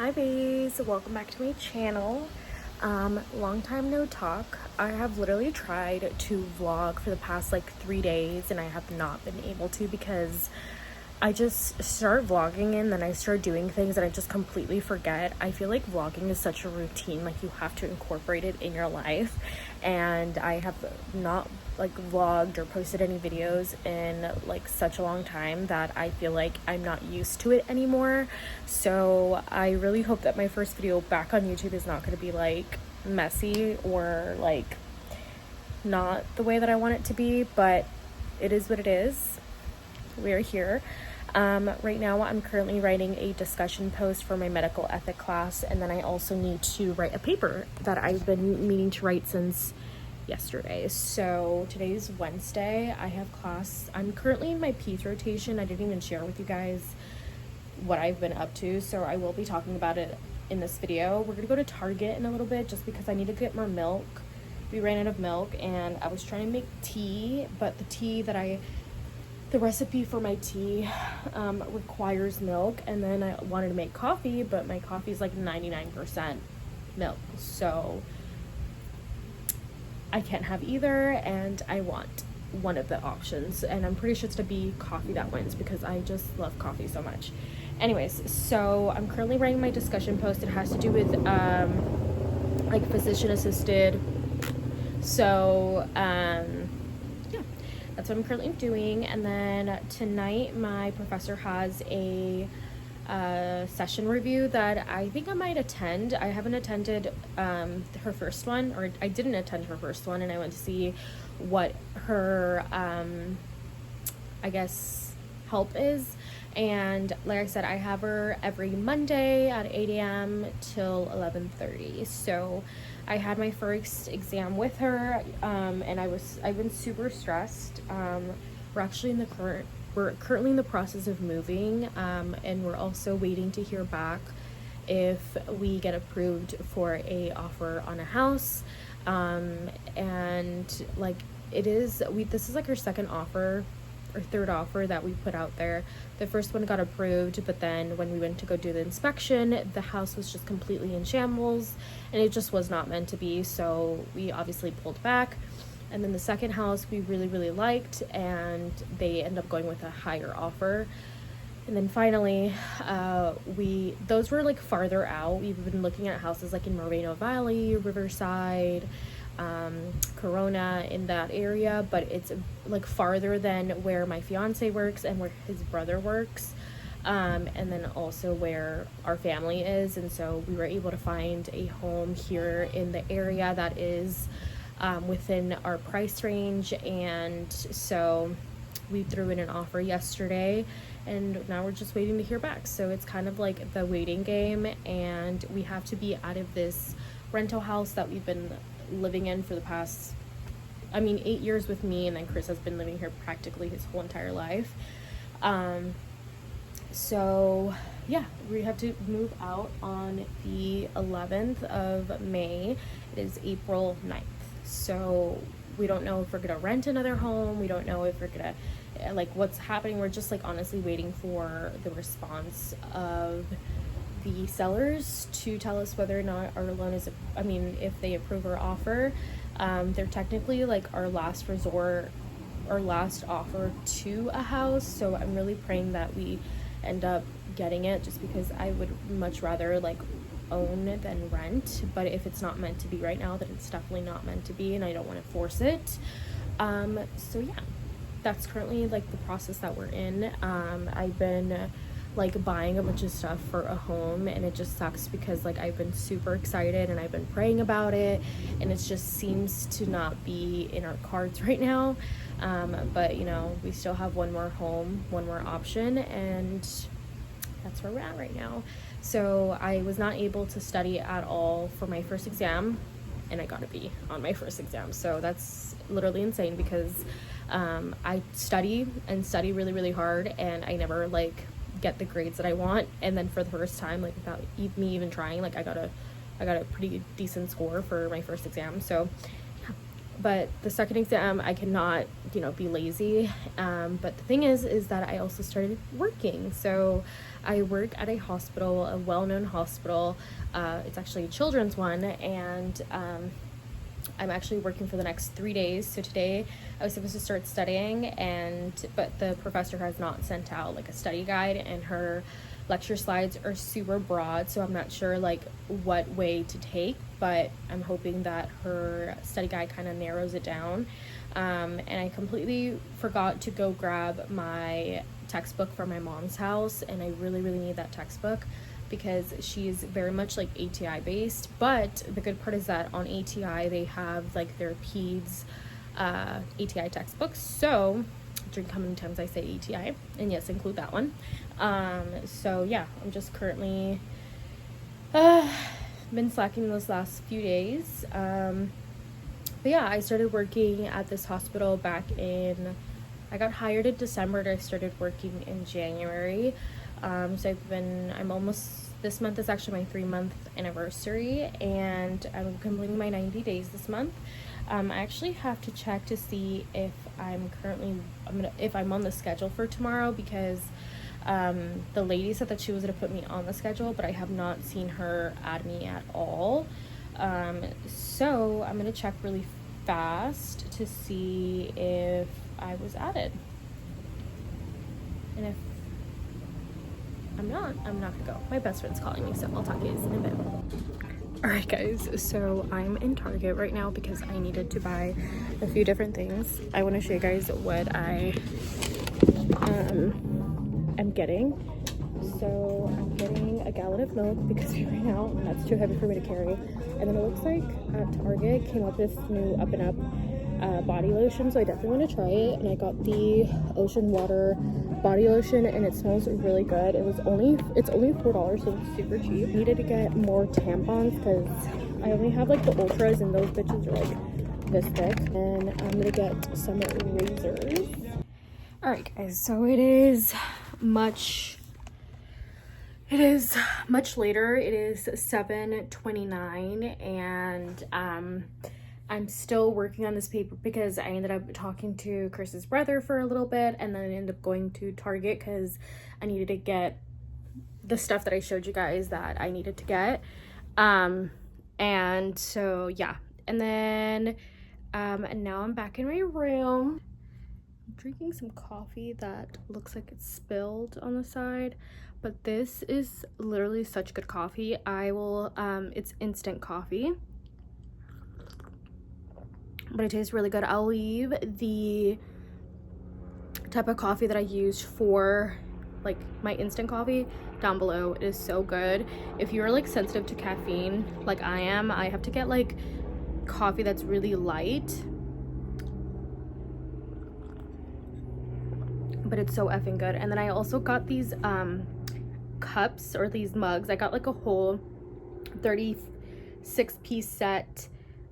Hi babes, welcome back to my channel. Long time no talk. I have literally tried to vlog for the past like 3 days and I have not been able to because I just start vlogging and then I start doing things that I just completely forget. I feel like vlogging is such a routine, like you have to incorporate it in your life, and I have not like vlogged or posted any videos in like such a long time that I feel like I'm not used to it anymore. So I really hope that my first video back on YouTube is not going to be like messy or like not the way that I want it to be, but it is what it is. We're here. Right now I'm currently writing a discussion post for my medical ethic class, and then I also need to write a paper that I've been meaning to write since yesterday. So today's Wednesday. I have class. I'm currently in my PEIS rotation. I didn't even share with you guys what I've been up to, so I will be talking about it in this video. We're gonna go to Target in a little bit just because I need to get more milk. We ran out of milk and I was trying to make tea, but the recipe for my tea requires milk, and then I wanted to make coffee, but my coffee is like 99% milk, so I can't have either, and I want one of the options, and I'm pretty sure it's to be coffee that wins because I just love coffee so much. Anyways, so I'm currently writing my discussion post. It has to do with like physician assisted, so yeah, that's what I'm currently doing. And then tonight my professor has a session review that I think I might attend. I haven't attended her first one, or I didn't attend her first one, and I went to see what her I guess help is. And like I said, I have her every Monday at 8 a.m. till 11:30. So I had my first exam with her, and I've been super stressed. We're currently in the process of moving, and we're also waiting to hear back if we get approved for a offer on a house. And like this is like our second offer or third offer that we put out there. The first one got approved, but then when we went to go do the inspection, the house was just completely in shambles and it just was not meant to be, so we obviously pulled back. And then the second house we really liked, and they ended up going with a higher offer. And then finally those were like farther out. We've been looking at houses like in Moreno Valley, Riverside, Corona, in that area, but it's like farther than where my fiance works and where his brother works, and then also where our family is. And so we were able to find a home here in the area that is within our price range, and so we threw in an offer yesterday, and now we're just waiting to hear back. So it's kind of like the waiting game, and we have to be out of this rental house that we've been living in for the past 8 years with me, and then Chris has been living here practically his whole entire life. So yeah, we have to move out on the 11th of May. It is April 9th. So we don't know if we're gonna rent another home. We don't know if we're gonna like what's happening. We're just like honestly waiting for the response of the sellers to tell us whether or not our loan is, if they approve our offer. They're technically like our last resort, our last offer to a house, so I'm really praying that we end up getting it, just because I would much rather like own than rent. But if it's not meant to be right now, then it's definitely not meant to be, and I don't want to force it. So yeah, that's currently like the process that we're in. I've been like buying a bunch of stuff for a home, and it just sucks because like I've been super excited and I've been praying about it, and it just seems to not be in our cards right now. But you know, we still have one more home, one more option, and that's where we're at right now. So I was not able to study at all for my first exam, and I got a B on my first exam. So that's literally insane because I study really hard, and I never like get the grades that I want. And then for the first time, like without me even trying, like I got a pretty decent score for my first exam. So yeah, but the second exam I cannot, you know, be lazy. But the thing is that I also started working. So I work at a hospital, a well-known hospital. It's actually a children's one, and I'm actually working for the next 3 days. So today I was supposed to start studying, but the professor has not sent out like a study guide, and her lecture slides are super broad, so I'm not sure like what way to take, but I'm hoping that her study guide kind of narrows it down. And I completely forgot to go grab my textbook from my mom's house, and I really need that textbook because she's very much like ATI based. But the good part is that on ATI they have like their peds ATI textbooks. So drink how many times I say ATI, and yes, include that one. So yeah, I'm just currently been slacking those last few days. But yeah, I started working at this hospital I got hired in December, and I started working in January. So this month is actually my 3-month anniversary, and I'm completing my 90 days this month. I actually have to check to see if if I'm on the schedule for tomorrow, because the lady said that she was going to put me on the schedule, but I have not seen her add me at all. So I'm going to check really fast to see if I was added. And if I'm not gonna go. My best friend's calling me, so I'll talk to you guys in a bit. Alright guys, so I'm in Target right now because I needed to buy a few different things. I want to show you guys what I am getting. So I'm getting a gallon of milk because we ran out and that's too heavy for me to carry. And then it looks like Target came up with this new Up and Up body lotion, so I definitely want to try it. And I got the Ocean Water body lotion, and it smells really good. It's only $4, so it's super cheap. Needed to get more tampons because I only have like the ultras, and those bitches are like this thick. And I'm gonna get some razors. All right guys, so it is much later. It is 7:29, and I'm still working on this paper because I ended up talking to Chris's brother for a little bit, and then I ended up going to Target because I needed to get the stuff that I showed you guys that I needed to get. And so yeah, and then and now I'm back in my room. I'm drinking some coffee that looks like it's spilled on the side, but this is literally such good coffee. It's instant coffee, but it tastes really good. I'll leave the type of coffee that I use for like my instant coffee down below. It is so good. If you're like sensitive to caffeine like I am, I have to get like coffee that's really light, but it's so effing good. And then I also got these cups, or these mugs. I got like a whole 36-piece set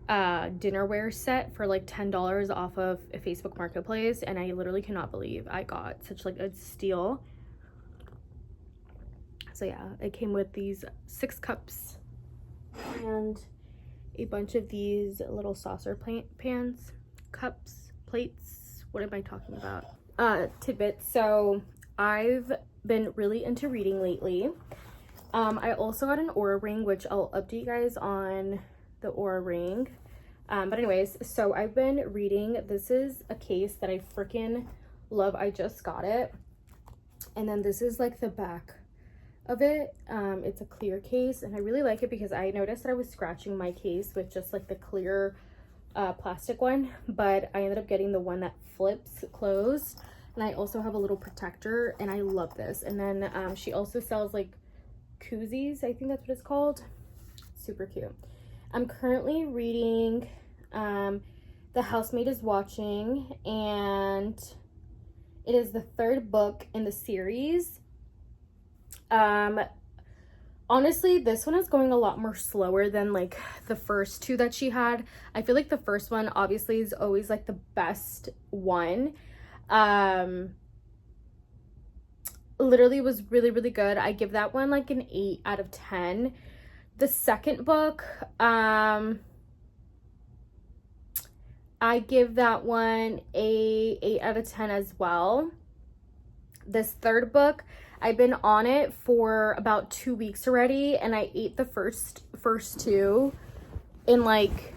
dinnerware set for like $10 off of a Facebook Marketplace, and I literally cannot believe I got such like a steal. So yeah, it came with these 6 cups and a bunch of these little saucer pans, cups, plates, what am I talking about? Tidbits. So I've been really into reading lately. I also got an Aura ring, which I'll update you guys on the Aura ring. But anyways, so I've been reading. This is a case that I freaking love. I just got it. And then this is like the back of it. It's a clear case, and I really like it because I noticed that I was scratching my case with just like the clear plastic one, but I ended up getting the one that flips closed. And I also have a little protector, and I love this. And then she also sells like koozies, I think that's what it's called. Super cute. I'm currently reading The Housemaid is Watching, and it is the 3rd book in the series. Honestly, this one is going a lot more slower than like the first 2 that she had. I feel like the first one obviously is always like the best one. Literally was really good. I give that one like an 8 out of 10. The second book, I give that one a 8 out of 10 as well. This third book, I've been on it for about 2 weeks already, and I ate the first two in like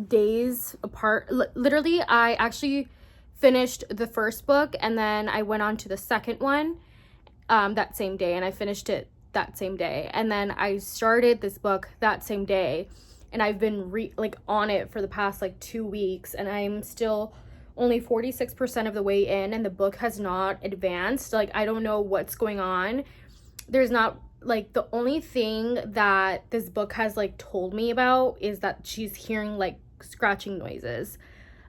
days apart. Literally, I actually finished the first book and then I went on to the second one that same day, and I finished it that same day, and then I started this book that same day, and I've been on it for the past like 2 weeks, and I'm still only 46% of the way in, and the book has not advanced. Like, I don't know what's going on. There's not, like, the only thing that this book has like told me about is that she's hearing like scratching noises,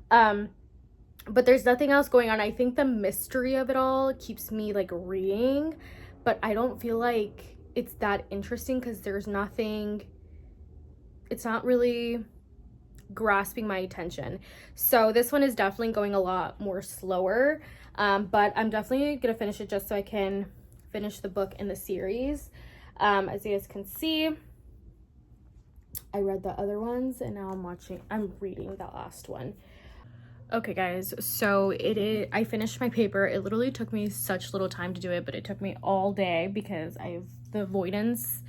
but there's nothing else going on. I think the mystery of it all keeps me like reading, but I don't feel like it's that interesting because there's nothing, it's not really grasping my attention. So this one is definitely going a lot more slower, but I'm definitely gonna finish it just so I can finish the book in the series. As you guys can see, I read the other ones and now I'm reading the last one. Okay guys, so I finished my paper. It literally took me such little time to do it, but it took me all day because the avoidance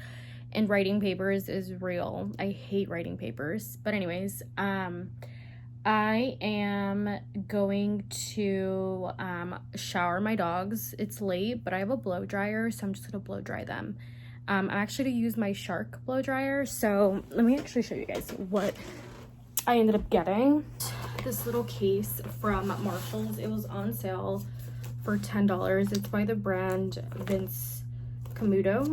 in writing papers is real. I hate writing papers. But anyways, I am going to shower my dogs. It's late, but I have a blow dryer, so I'm just gonna blow dry them. I'm actually gonna use my Shark blow dryer, so let me actually show you guys what I ended up getting. This little case from Marshalls. It was on sale for $10. It's by the brand Vince Camuto,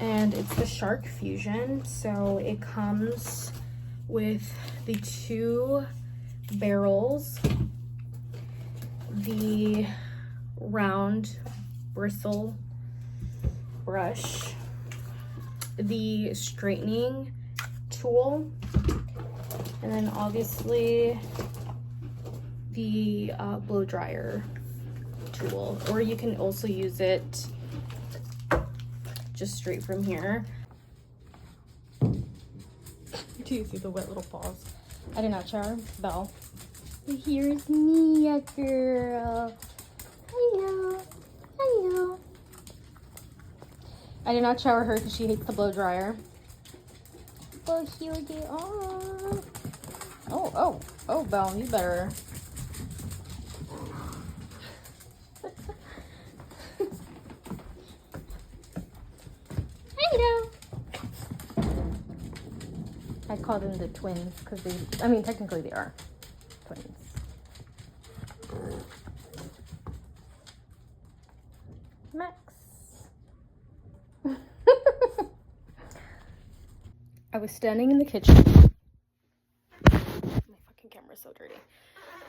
and it's the Shark Fusion. So it comes with the 2 barrels, the round bristle brush, the straightening tool, and then obviously the blow dryer tool, or you can also use it just straight from here. Do you see the wet little paws? I did not shower. Belle. Here's Mia, girl. Hello. Hello. I did not shower her because she hates the blow dryer. Oh, here they are. Oh, Belle, you better. Hello. I call them the twins because technically they are twins. Max. I was standing in the kitchen. My fucking camera's so dirty.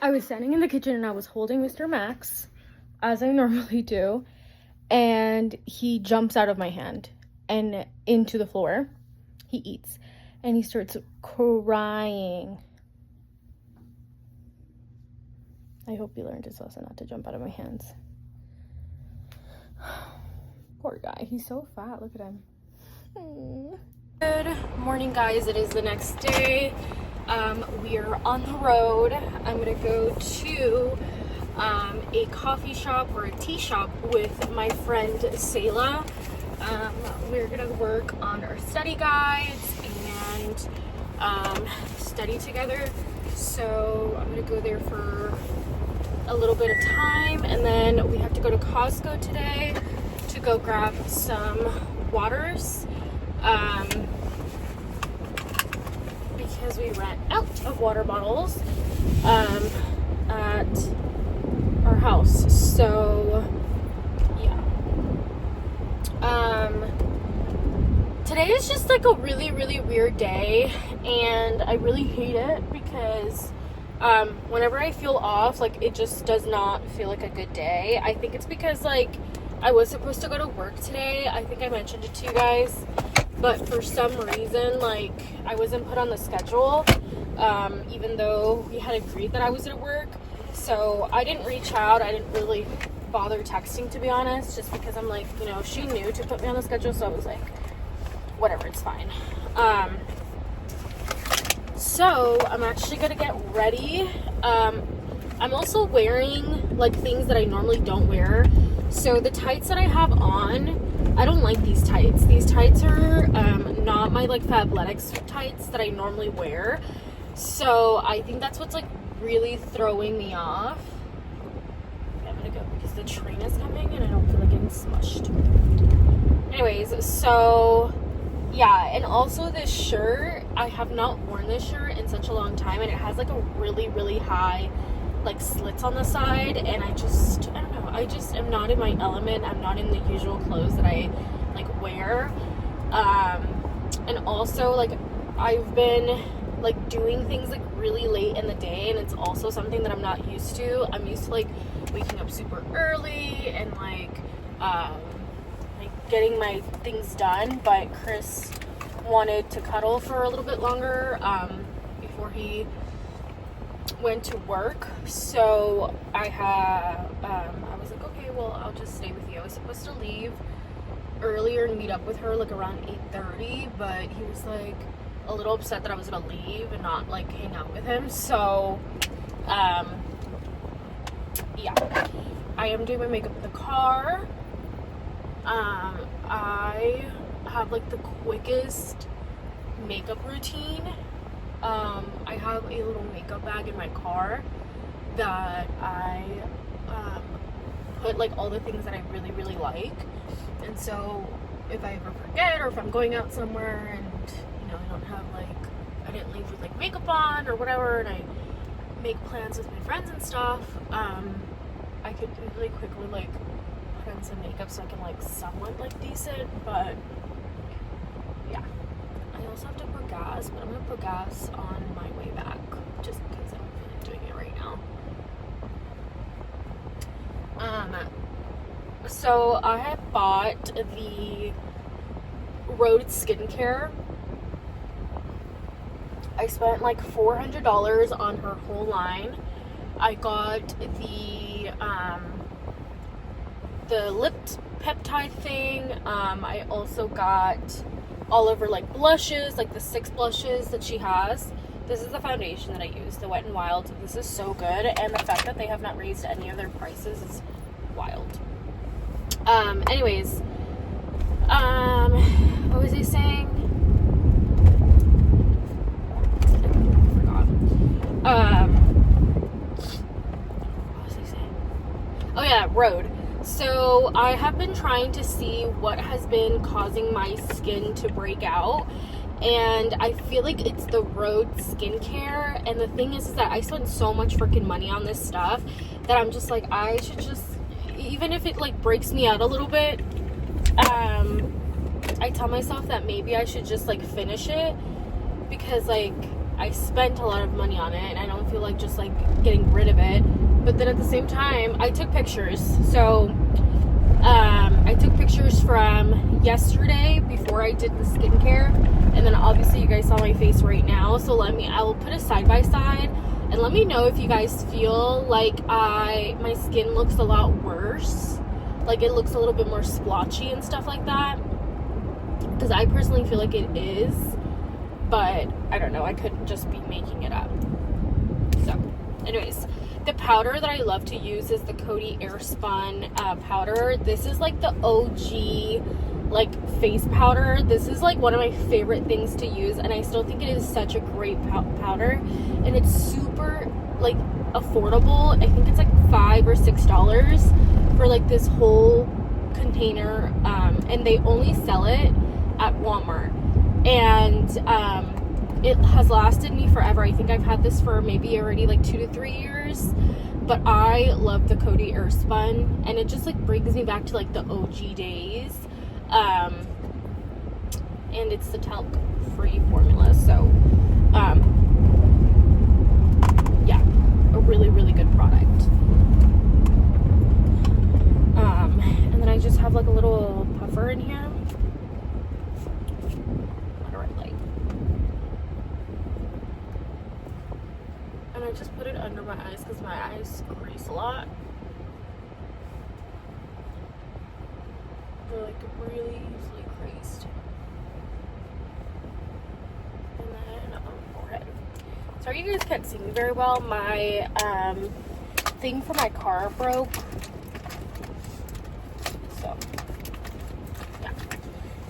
I was standing in the kitchen and I was holding Mr. Max, as I normally do, and he jumps out of my hand and into the floor. He eats and he starts crying. I hope he learned his lesson not to jump out of my hands. Poor guy, he's so fat. Look at him. Good morning, guys. It is the next day. We are on the road. I'm gonna go to a coffee shop or a tea shop with my friend Sayla. We're gonna work on our study guides and study together. So I'm gonna go there for a little bit of time, and then we have to go to Costco today to go grab some waters. Because we ran out of water bottles at our house. So yeah. Today is just like a really, really weird day, and I really hate it because whenever I feel off, like, it just does not feel like a good day. I think it's because, like, I was supposed to go to work today. I think I mentioned it to you guys. But for some reason, like, I wasn't put on the schedule, even though we had agreed that I was at work. So I didn't reach out. I didn't really bother texting, to be honest, just because I'm like, you know, she knew to put me on the schedule. So I was like, whatever, it's fine. So I'm actually gonna get ready. I'm also wearing like things that I normally don't wear. So the tights that I have on, I don't like these tights. These tights are not my like Fabletics tights that I normally wear. So I think that's what's like really throwing me off. Okay, I'm gonna go because the train is coming and I don't feel like getting smushed. Anyways, so yeah, and also this shirt, I have not worn this shirt in such a long time, and it has like a really, really high like slits on the side, and I don't know, I just am not in my element. I'm not in the usual clothes that I like wear. And also like I've been like doing things like really late in the day, and it's also something that I'm not used to. I'm used to like waking up super early and like getting my things done, but Chris wanted to cuddle for a little bit longer before he went to work. So I was like, okay, well, I'll just stay with you. I was supposed to leave earlier and meet up with her like around 8:30, but he was like a little upset that I was gonna leave and not like hang out with him. So yeah, I am doing my makeup in the car. I have like the quickest makeup routine. I have a little makeup bag in my car that I put like all the things that I really, really like. And so if I ever forget, or if I'm going out somewhere and you know I didn't leave with like makeup on or whatever, and I make plans with my friends and stuff, I could really quickly like put on some makeup so I can like somewhat like decent. But yeah, I also have to put gas, but I'm gonna put gas on my way back just because I don't feel like doing it right now. So I have bought the Rhode skincare. I spent like $400 on her whole line. I got the lip peptide thing. I also got all over like blushes, like the 6 blushes that she has. This is the foundation that I use, the Wet n Wild. This is so good, and the fact that they have not raised any of their prices is wild. Anyways, what was I saying? I forgot. What was I saying? Oh yeah, Rhode. So I have been trying to see what has been causing my skin to break out, and I feel like it's the Rhode skincare. And the thing is that I spend so much freaking money on this stuff that I'm just like, I should just, even if it like breaks me out a little bit, I tell myself that maybe I should just like finish it, because like I spent a lot of money on it and I don't feel like just like getting rid of it. But then at the same time, I took pictures. So I took pictures from yesterday before I did the skincare, and then obviously you guys saw my face right now. So I will put a side by side, and let me know if you guys feel like my skin looks a lot worse, like it looks a little bit more splotchy and stuff like that, because I personally feel like it is, but I don't know, I could just be making it up. So anyways, the powder that I love to use is the Coty Airspun powder. This is like the OG like face powder. This is like one of my favorite things to use, and I still think it is such a great powder, and it's super like affordable. I think it's like $5 or $6 for like this whole container, and they only sell it at Walmart, and it has lasted me forever. I think I've had this for maybe already like 2 to 3 years, but I love the Coty Airspun, and it just like brings me back to like the OG days. And it's the talc free formula, so yeah, a really, really good product. And then I just have like a little puffer in here. And I just put it under my eyes because my eyes crease a lot. They're like really easily creased. And then on my forehead. Sorry you guys can't see me very well. My thing for my car broke. So, yeah.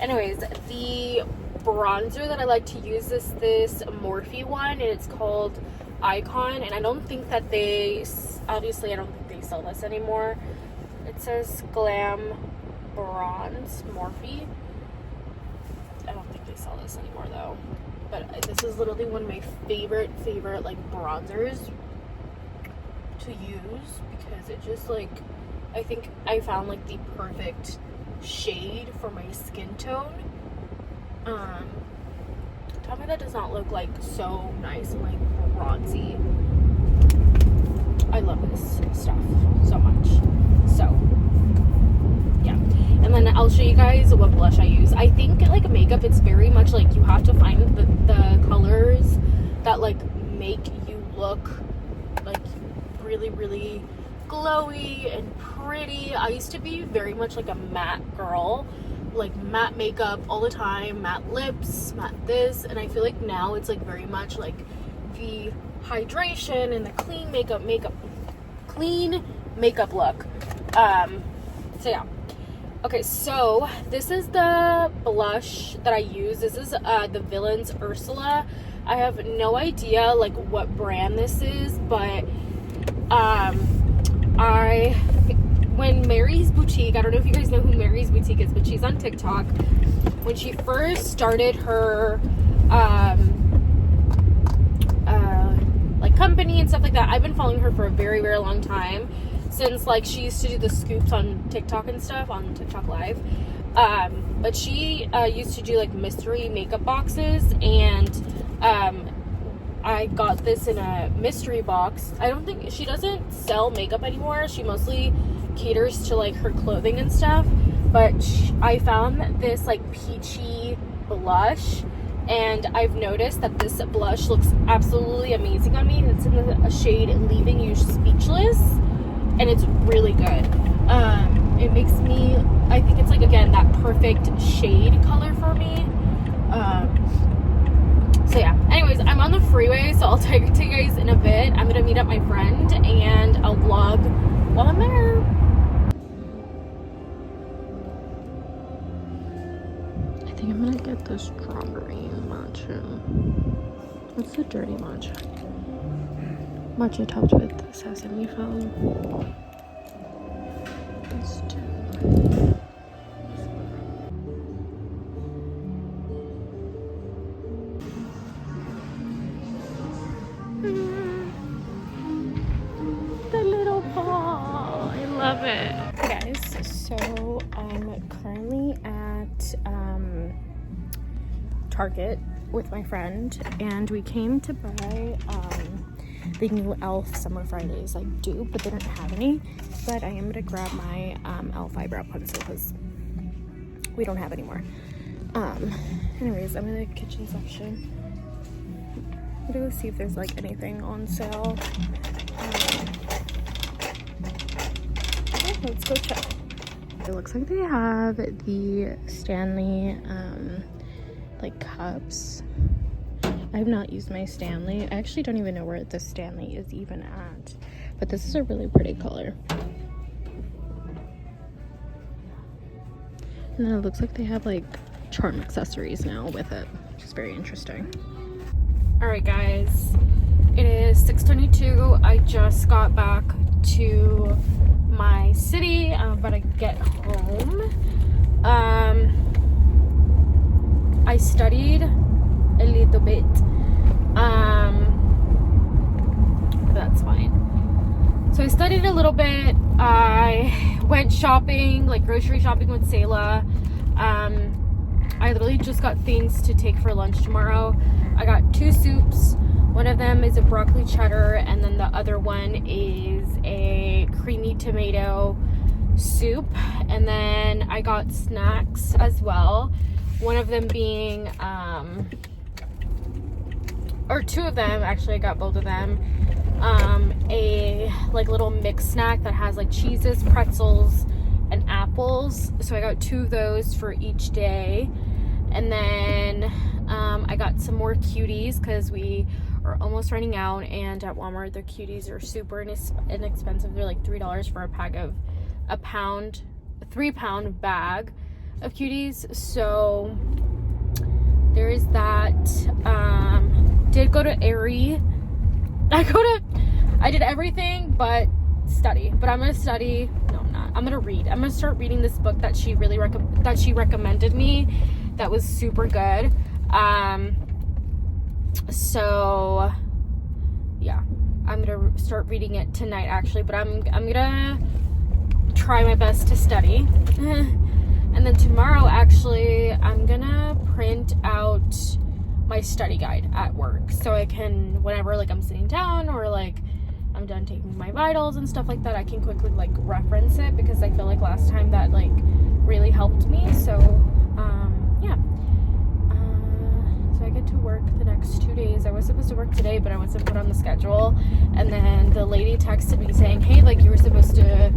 Anyways, the bronzer that I like to use is this Morphe one, and it's called Icon, and I don't think that obviously I don't think they sell this anymore. It says Glam Bronze Morphe. I don't think they sell this anymore though. But this is literally one of my favorite like bronzers to use, because it just like, I think I found like the perfect shade for my skin tone. Tell me that does not look like so nice and like bronzy. I love this stuff so much. So yeah, and then I'll show you guys what blush I use. I think like makeup, it's very much like you have to find the colors that like make you look like really, really glowy and pretty. I used to be very much like a matte girl, like matte makeup all the time, matte lips, matte this, and I feel like now it's like very much like the hydration and the clean makeup look. So yeah. Okay, so this is the blush that I use. This is the Villains Ursula. I have no idea like what brand this is, but when Mary's Boutique, I don't know if you guys know who Mary's Boutique is, but she's on TikTok. When she first started her like company and stuff like that, I've been following her for a very, very long time, since like she used to do the scoops on TikTok and stuff, on TikTok Live. But she used to do like mystery makeup boxes, and I got this in a mystery box. I don't think she doesn't sell makeup anymore. She mostly caters to like her clothing and stuff, but I found this like peachy blush, and I've noticed that this blush looks absolutely amazing on me. It's in the shade Leaving You Speechless, and it's really good. It makes me, I think it's like, again, that perfect shade color for me. So yeah, anyways, I'm on the freeway, so I'll talk to you guys in a bit. I'm gonna meet up my friend and I'll vlog while I'm there. I think I'm gonna get the strawberry matcha. What's the dirty matcha? Matcha topped with sesame foam. Let's do the little ball. I love it. Hey guys, so I'm currently at Target with my friend, and we came to buy the new e.l.f. Summer Fridays like dupe, but they didn't have any. But I am gonna grab my e.l.f. eyebrow pencil because we don't have any more. Anyways, I'm in the kitchen section. I'm gonna see if there's like anything on sale. Okay, let's go check. It looks like they have the Stanley like cups. I have not used my Stanley. I actually don't even know where the Stanley is even at, but this is a really pretty color. And then it looks like they have like charm accessories now with it, which is very interesting. All right guys, it is 6:22. I just got back to my city. I'm about to get home. I studied a little bit. That's fine. So I studied a little bit. I went shopping, like grocery shopping with Sayla. I literally just got things to take for lunch tomorrow. I got 2 soups. One of them is a broccoli cheddar, and then the other one is a creamy tomato soup. And then I got snacks as well. One of them being, or 2 of them, actually I got both of them. A like little mixed snack that has like cheeses, pretzels, and apples. So I got 2 of those for each day. And then I got some more cuties because we are almost running out, and at Walmart their cuties are super inexpensive. They're like $3 for a pack of a 3-pound bag of cuties. So there is that. Did go to Aerie. I did everything but study, but I'm gonna study. No, I'm not. I'm gonna read. I'm gonna start reading this book that she really recommended me. That was super good. So yeah, I'm gonna start reading it tonight actually, but I'm gonna try my best to study. And then tomorrow actually I'm gonna print out my study guide at work, so I can, whenever like I'm sitting down or like I'm done taking my vitals and stuff like that, I can quickly like reference it, because I feel like last time that like really helped me. So yeah, so I get to work the next 2 days. I was supposed to work today, but I wasn't put on the schedule, and then the lady texted me saying, hey, like you were supposed to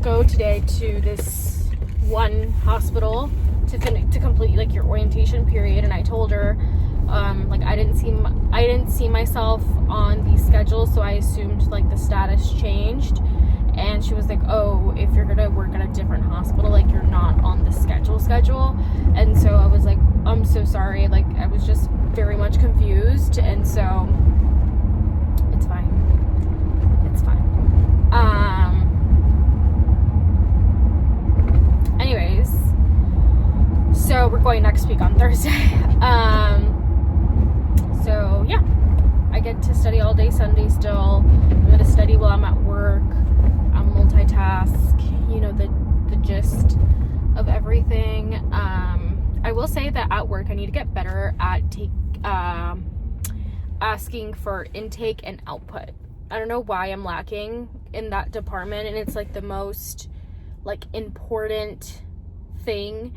go today to this one hospital to complete like your orientation period, and I told her like I didn't see myself on the schedule, so I assumed like the status changed, and she was like, oh, if you're gonna work at a different hospital, like you're not on the schedule. And so I was like, I'm so sorry, like I was just very much confused, and so it's fine. Anyways, so we're going next week on Thursday. So yeah, I get to study all day Sunday still. I'm going to study while I'm at work. I'm multitask, you know, the gist of everything. I will say that at work I need to get better at asking for intake and output. I don't know why I'm lacking in that department, and it's like the most like important thing.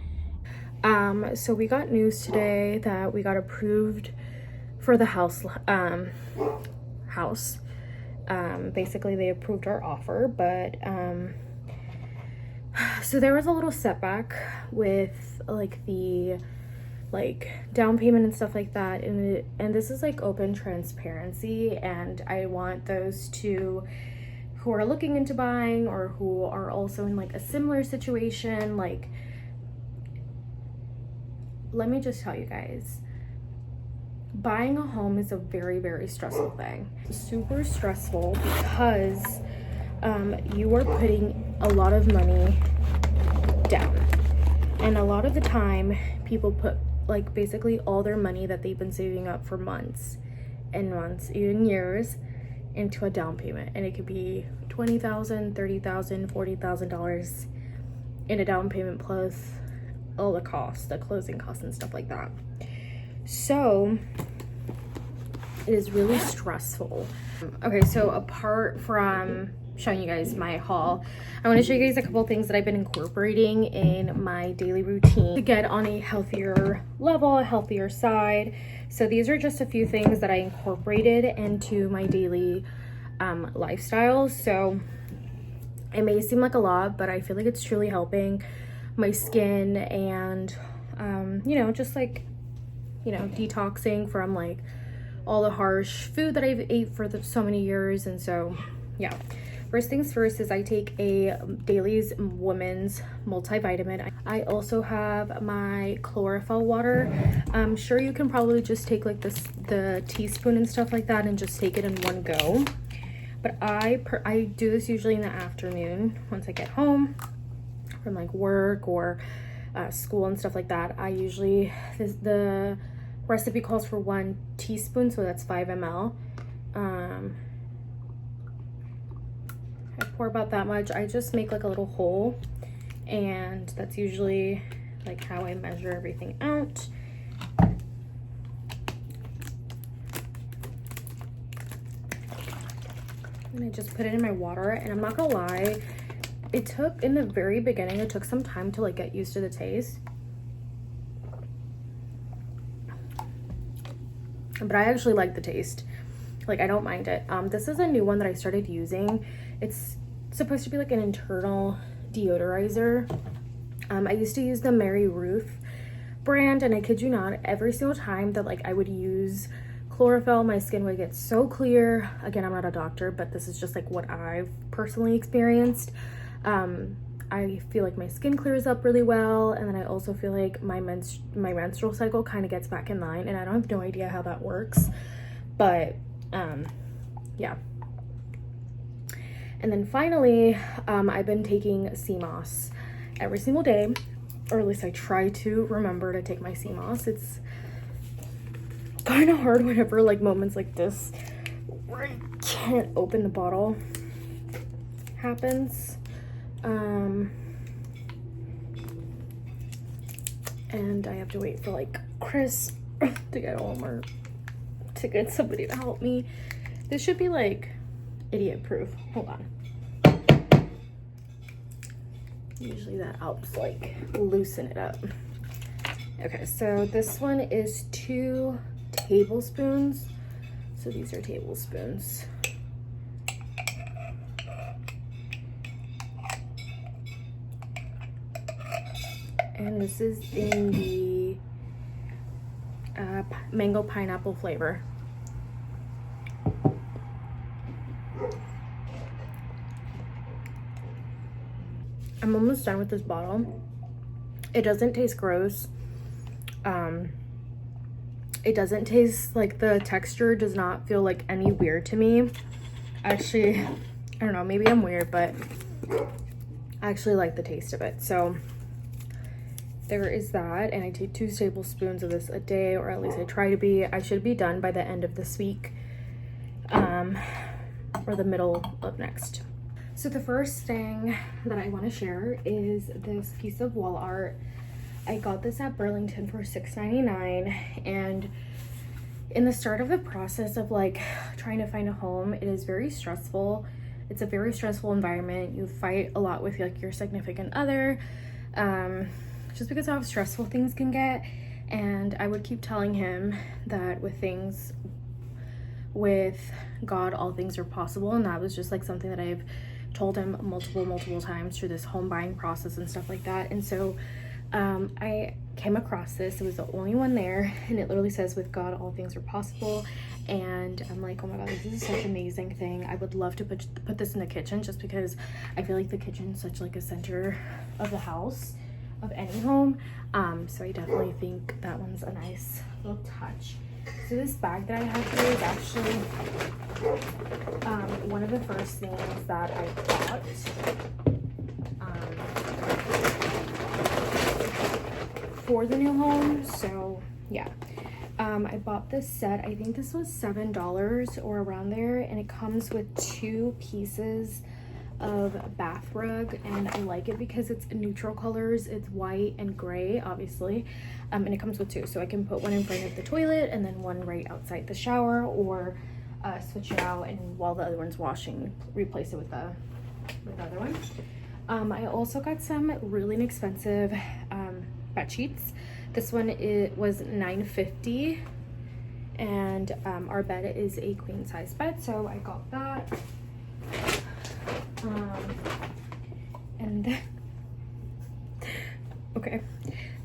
So we got news today that we got approved for the house. Basically they approved our offer, but so there was a little setback with like the down payment and stuff like that, and this is like open transparency, and I want those who are looking into buying or who are also in like a similar situation, like, let me just tell you guys, buying a home is a very, very stressful thing. Super stressful because you are putting a lot of money down, and a lot of the time people put like basically all their money that they've been saving up for months and months, even years, into a down payment, and it could be $20,000, $30,000, $40,000 in a down payment plus all the costs, the closing costs and stuff like that. So it is really stressful. Okay, so apart from showing you guys my haul, I want to show you guys a couple things that I've been incorporating in my daily routine to get on a healthier level, a healthier side. So these are just a few things that I incorporated into my daily lifestyle. So it may seem like a lot, but I feel like it's truly helping my skin, and you know, just like, you know, detoxing from like all the harsh food that I've ate for so many years. And so yeah, first things first is I take a Dailies Women's multivitamin. I also have my chlorophyll water. I'm sure you can probably just take like the teaspoon and stuff like that and just take it in one go, but I do this usually in the afternoon once I get home from like work or school and stuff like that. I usually, the recipe calls for 1 teaspoon, so that's 5 ml. I pour about that much. I just make like a little hole, and that's usually like how I measure everything out. And I just put it in my water, and I'm not gonna lie, it took, in the very beginning, it took some time to like get used to the taste. But I actually like the taste. Like, I don't mind it. This is a new one that I started using. It's supposed to be like an internal deodorizer. I used to use the Mary Ruth brand, and I kid you not, every single time that like I would use chlorophyll, my skin would get so clear. Again, I'm not a doctor, but this is just like what I've personally experienced. I feel like my skin clears up really well, and then I also feel like my menstrual cycle kind of gets back in line, and I don't have no idea how that works, but yeah. And then finally, I've been taking sea moss every single day, or at least I try to remember to take my sea moss. It's kind of hard whenever like moments like this where I can't open the bottle happens. And I have to wait for like Chris to get home or to get somebody to help me. This should be like idiot proof. Hold on. Usually that helps like loosen it up. Okay, so this one is 2 tablespoons. So these are tablespoons. And this is in the mango pineapple flavor. I'm almost done with this bottle. It doesn't taste gross. It doesn't taste like, the texture does not feel like any weird to me. Actually, I don't know, maybe I'm weird, but I actually like the taste of it. So there is that, and I take 2 tablespoons of this a day, or at least I try to be. I should be done by the end of this week, or the middle of next. So the first thing that I want to share is this piece of wall art. I got this at Burlington for $6.99, and in the start of the process of like trying to find a home, it is very stressful. It's a very stressful environment. You fight a lot with like your significant other, just because of how stressful things can get. And I would keep telling him that with God, all things are possible. And that was just like something that I've told him multiple times through this home buying process and stuff like that. And so I came across this. It was the only one there, and it literally says, with God all things are possible. And I'm like, oh my god, this is such an amazing thing. I would love to put this in the kitchen, just because I feel like the kitchen is such like a center of the house, of any home. So I definitely think that one's a nice little touch. So this bag that I have here is actually one of the first things that I bought. For the new home. So yeah, I bought this set. I think this was $7 or around there, and it comes with 2 pieces of bath rug, and I like it because it's neutral colors. It's white and gray, obviously, and it comes with 2, so I can put one in front of the toilet and then one right outside the shower, or switch it out, and while the other one's washing, replace it with the other one. I also got some really inexpensive bed sheets. This one, it was $9.50, and our bed is a queen size bed, so I got that. And okay,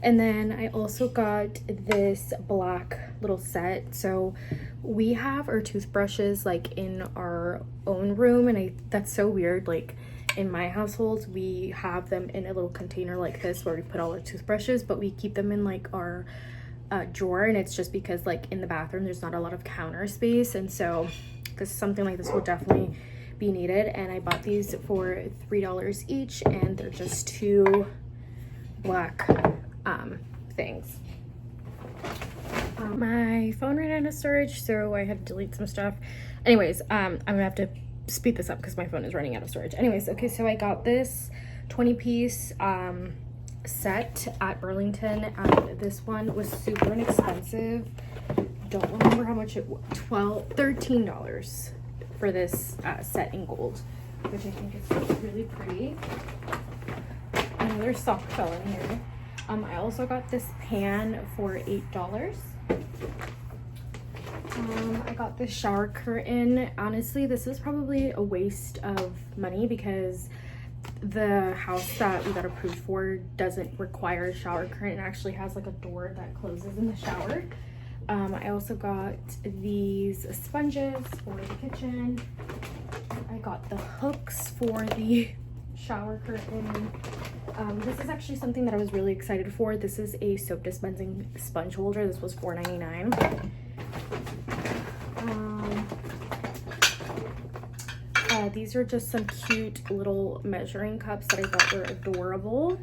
and then I also got this black little set. So we have our toothbrushes like in our own room, and that's so weird. Like in my household, we have them in a little container like this where we put all our toothbrushes, but we keep them in like our drawer, and it's just because like in the bathroom there's not a lot of counter space, and so something like this will definitely be needed. And I bought these for $3 each, and they're just 2 black things. My phone ran out of storage, so I had to delete some stuff. Anyways, I'm gonna have to speed this up because my phone is running out of storage. Anyways, okay, so I got this 20-piece set at Burlington. This one was super inexpensive. Don't remember how much it was. $13 for this set in gold, which I think is really pretty. Another sock fell in here. I also got this pan for $8. I got this shower curtain. Honestly, this is probably a waste of money because the house that we got approved for doesn't require a shower curtain. It actually has like a door that closes in the shower. I also got these sponges for the kitchen. I got the hooks for the shower curtain. This is actually something that I was really excited for. This is a soap dispensing sponge holder. This was $4.99. These are just some cute little measuring cups that I thought were adorable.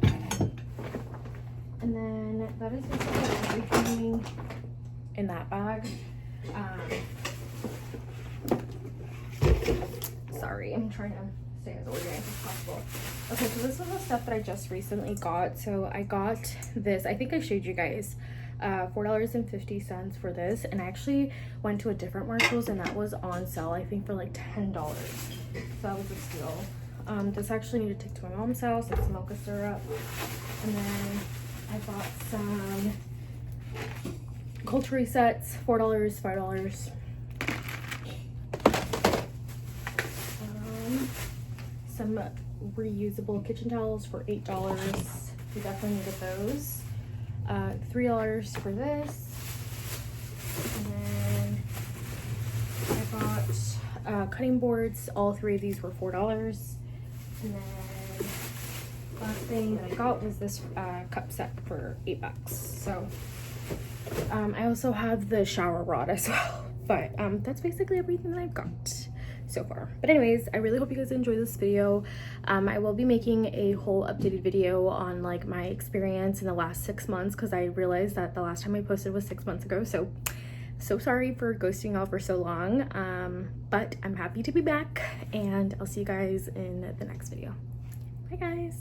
And then that is basically everything in that bag. Sorry, I'm trying to stay as organized as possible. Okay, so this is the stuff that I just recently got. So I got this, I think I showed you guys, $4.50 for this, and I actually went to a different Marshalls and that was on sale, I think for like $10. So that was a steal. This actually needed to take to my mom's house, like some mocha syrup. And then I bought some Culture Resets, $4, $5. Some reusable kitchen towels for $8. We definitely needed those. $3 for this. And then I bought cutting boards. All three of these were $4. And then last thing that I got was this cup set for $8. So I also have the shower rod as well. But that's basically everything that I've got so far. But anyways, I really hope you guys enjoy this video. I will be making a whole updated video on like my experience in the last 6 months, because I realized that the last time I posted was 6 months ago. So sorry for ghosting y'all for so long, but I'm happy to be back, and I'll see you guys in the next video. Bye guys.